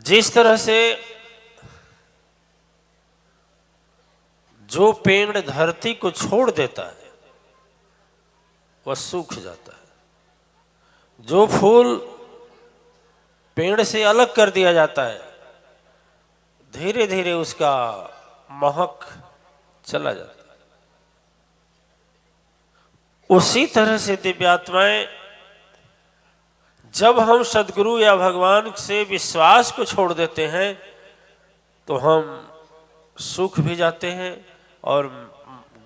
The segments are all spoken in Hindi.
जिस तरह से जो पेड़ धरती को छोड़ देता है वह सूख जाता है, जो फूल पेड़ से अलग कर दिया जाता है धीरे धीरे उसका महक चला जाता है। उसी तरह से दिव्यात्माएं जब हम सद्गुरु या भगवान से विश्वास को छोड़ देते हैं तो हम सूख भी जाते हैं और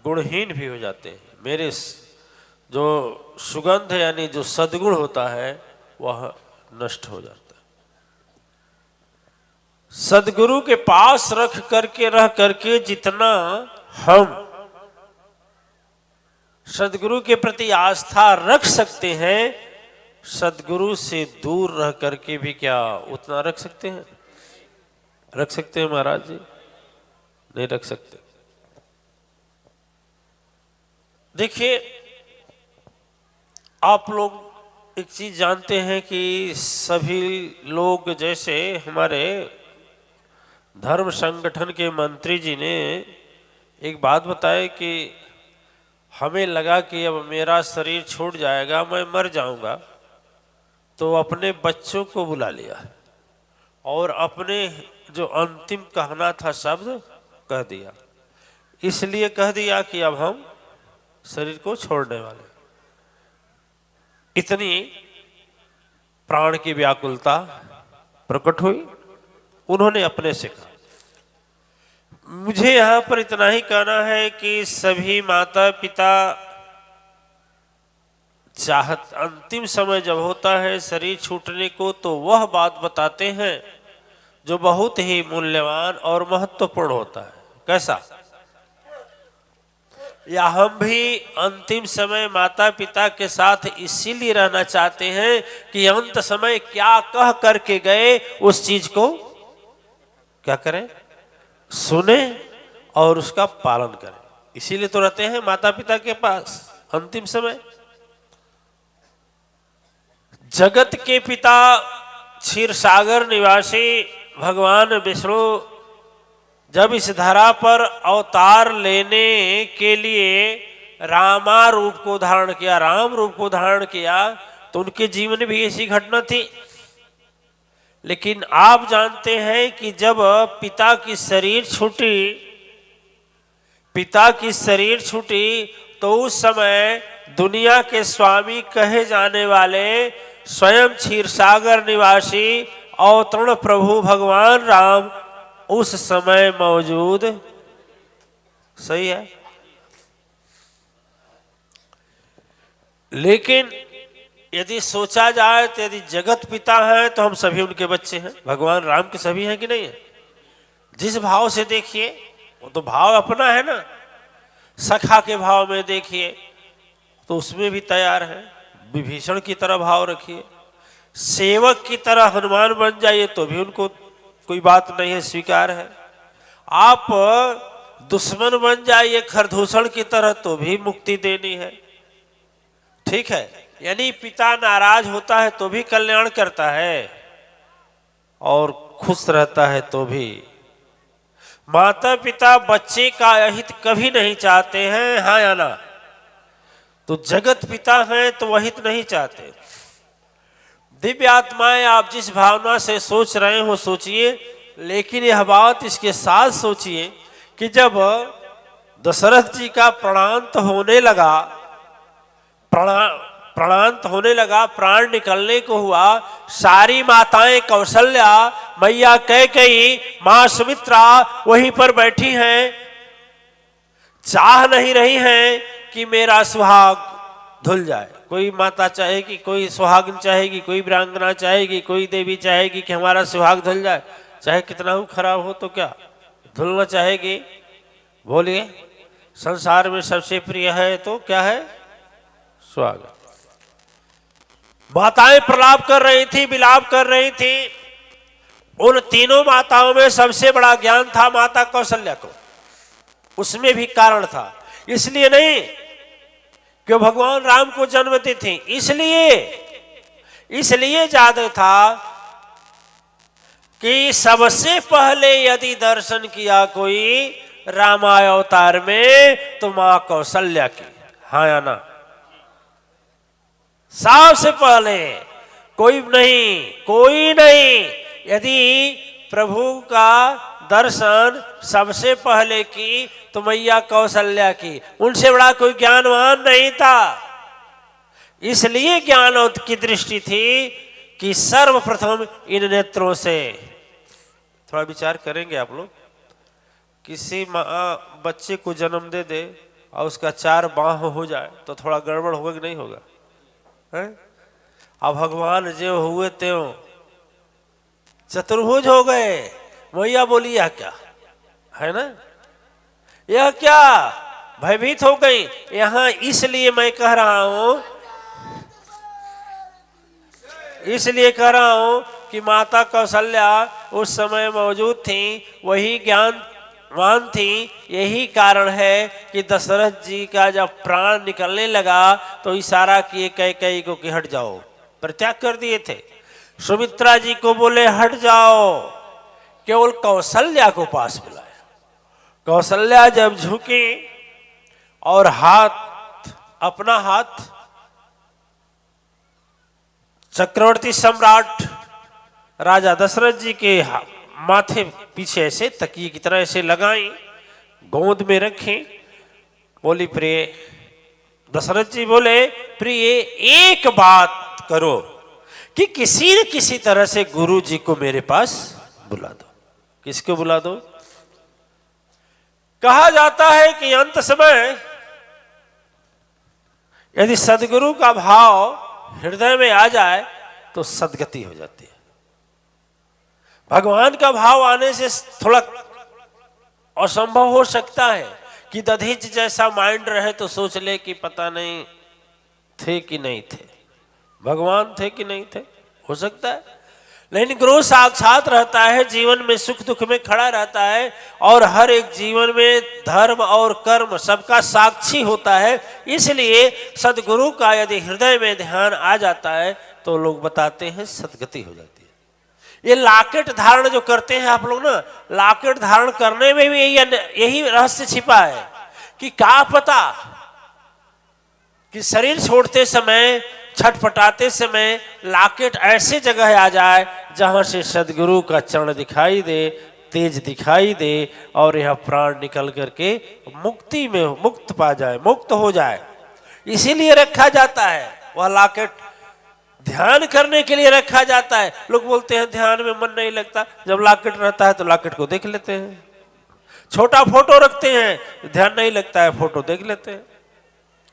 गुणहीन भी हो जाते हैं। मेरे जो सुगंध यानी जो सद्गुण होता है वह नष्ट हो जाता है। सद्गुरु के पास रह करके जितना हम सद्गुरु के प्रति आस्था रख सकते हैं, सद्गुरु से दूर रह करके भी क्या उतना रख सकते हैं? रख सकते हैं महाराज जी? नहीं रख सकते। देखिए, आप लोग एक चीज जानते हैं कि सभी लोग, जैसे हमारे धर्म संगठन के मंत्री जी ने एक बात बताई कि हमें लगा कि अब मेरा शरीर छूट जाएगा, मैं मर जाऊंगा, तो अपने बच्चों को बुला लिया और अपने जो अंतिम कहना था शब्द कह दिया। इसलिए कह दिया कि अब हम शरीर को छोड़ने वाले। इतनी प्राण की व्याकुलता प्रकट हुई। उन्होंने अपने से कहा। मुझे यहां पर इतना ही कहना है कि सभी माता पिता चाहत अंतिम समय जब होता है शरीर छूटने को, तो वह बात बताते हैं जो बहुत ही मूल्यवान और महत्वपूर्ण होता है। कैसा? या हम भी अंतिम समय माता पिता के साथ इसीलिए रहना चाहते हैं कि अंत समय क्या कह करके गए उस चीज को क्या करें? सुने और उसका पालन करें। इसीलिए तो रहते हैं माता पिता के पास अंतिम समय। जगत के पिता क्षीर सागर निवासी भगवान विष्णु जब इस धरा पर अवतार लेने के लिए रामा रूप को धारण किया, राम रूप को धारण किया, तो उनके जीवन में भी ऐसी घटना थी। लेकिन आप जानते हैं कि जब पिता की शरीर छूटी तो उस समय दुनिया के स्वामी कहे जाने वाले स्वयं क्षीरसागर निवासी अवतरण प्रभु भगवान राम उस समय मौजूद। सही है। लेकिन यदि सोचा जाए तो यदि जगत पिता है तो हम सभी उनके बच्चे हैं। भगवान राम के सभी हैं कि नहीं है? जिस भाव से देखिए, वो तो भाव अपना है ना। सखा के भाव में देखिए तो उसमें भी तैयार है। विभीषण की तरह भाव रखिए, सेवक की तरह हनुमान बन जाइए तो भी उनको कोई बात नहीं है, स्वीकार है। आप दुश्मन बन जाइए खरदूषण की तरह तो भी मुक्ति देनी है। ठीक है। यानी पिता नाराज होता है तो भी कल्याण करता है और खुश रहता है तो भी। माता पिता बच्चे का अहित कभी नहीं चाहते हैं, हाँ या ना? तो जगत पिता हैं तो वहित नहीं चाहते। दिव्य आत्माएं, आप जिस भावना से सोच रहे हो सोचिए, लेकिन यह बात इसके साथ सोचिए कि जब दशरथ जी का प्राणांत होने लगा, प्राण निकलने को हुआ, सारी माताएं कौशल्या, मैया कैकेयी, मां सुमित्रा वहीं पर बैठी हैं, चाह नहीं रही हैं कि मेरा सुहाग धुल जाए। कोई माता चाहेगी, कोई सुहागिन चाहेगी, कोई वीरांगना चाहेगी, कोई देवी चाहेगी कि हमारा सुहाग धुल जाए। चाहे कितना ही खराब हो तो क्या धुलना चाहेगी? बोलिए। संसार में सबसे प्रिय है तो क्या है? सुहाग। माताएं प्रलाप कर रही थी, विलाप कर रही थी। उन तीनों माताओं में सबसे बड़ा ज्ञान था माता कौशल्या को। उसमें भी कारण था। इसलिए नहीं कि भगवान राम को जन्म दी थी, इसलिए ज्यादा था कि सबसे पहले यदि दर्शन किया कोई रामावतार में तो मां कौशल्या की। हाँ या ना? सबसे पहले कोई नहीं। यदि प्रभु का दर्शन सबसे पहले की तो मैया कौशल्या की। उनसे बड़ा कोई ज्ञानवान नहीं था, इसलिए ज्ञान की दृष्टि थी कि सर्वप्रथम इन नेत्रों से। थोड़ा विचार करेंगे आप लोग, किसी माँ बच्चे को जन्म दे और उसका 4 बाह हो जाए तो थोड़ा गड़बड़ होगा कि नहीं होगा? है? अब भगवान जो हुए त्यों चतुर्भुज हो गए। मैया बोली यह क्या है ना, यह क्या? भयभीत हो गई। यहां इसलिए मैं कह रहा हूं कि माता कौशल्या उस समय मौजूद थी, वही ज्ञानवान थी। यही कारण है कि दशरथ जी का जब प्राण निकलने लगा तो इशारा किए कैकेयी को कि हट जाओ, परित्याग कर दिए थे। सुमित्रा जी को बोले हट जाओ, केवल कौशल्या को पास बुलाया। कौशल्या जब झुकी और अपना हाथ चक्रवर्ती सम्राट राजा दशरथ जी के माथे पीछे ऐसे तकिए की तरह ऐसे लगाई, गोद में रखी, बोली प्रिय। दशरथ जी बोले प्रिय एक बात करो कि किसी न किसी तरह से गुरु जी को मेरे पास बुला दो। किसको बुला दो? कहा जाता है कि अंत समय यदि सदगुरु का भाव हृदय में आ जाए तो सदगति हो जाती है। भगवान का भाव आने से थोड़ा असंभव हो सकता है कि दधीच जैसा माइंड रहे तो सोच ले कि पता नहीं थे कि नहीं थे, भगवान थे कि नहीं थे, हो सकता है। लेकिन गुरु साक्षात रहता है, जीवन में सुख दुख में खड़ा रहता है और हर एक जीवन में धर्म और कर्म सबका साक्षी होता है। इसलिए सदगुरु का यदि हृदय में ध्यान आ जाता है तो लोग बताते हैं सदगति हो जाती है। ये लॉकेट धारण जो करते हैं आप लोग ना, लॉकेट धारण करने में भी यही रहस्य छिपा है कि क्या पता कि शरीर छोड़ते समय, छटपटाते समय लॉकेट ऐसे जगह आ जाए जहां से सदगुरु का चरण दिखाई दे, तेज दिखाई दे और यह प्राण निकल करके मुक्ति में मुक्त पा जाए, मुक्त हो जाए। इसीलिए रखा जाता है वह लॉकेट, ध्यान करने के लिए रखा जाता है। लोग बोलते हैं ध्यान में मन नहीं लगता, जब लॉकेट रहता है तो लॉकेट को देख लेते हैं। छोटा फोटो रखते हैं, ध्यान नहीं लगता है, फोटो देख लेते हैं।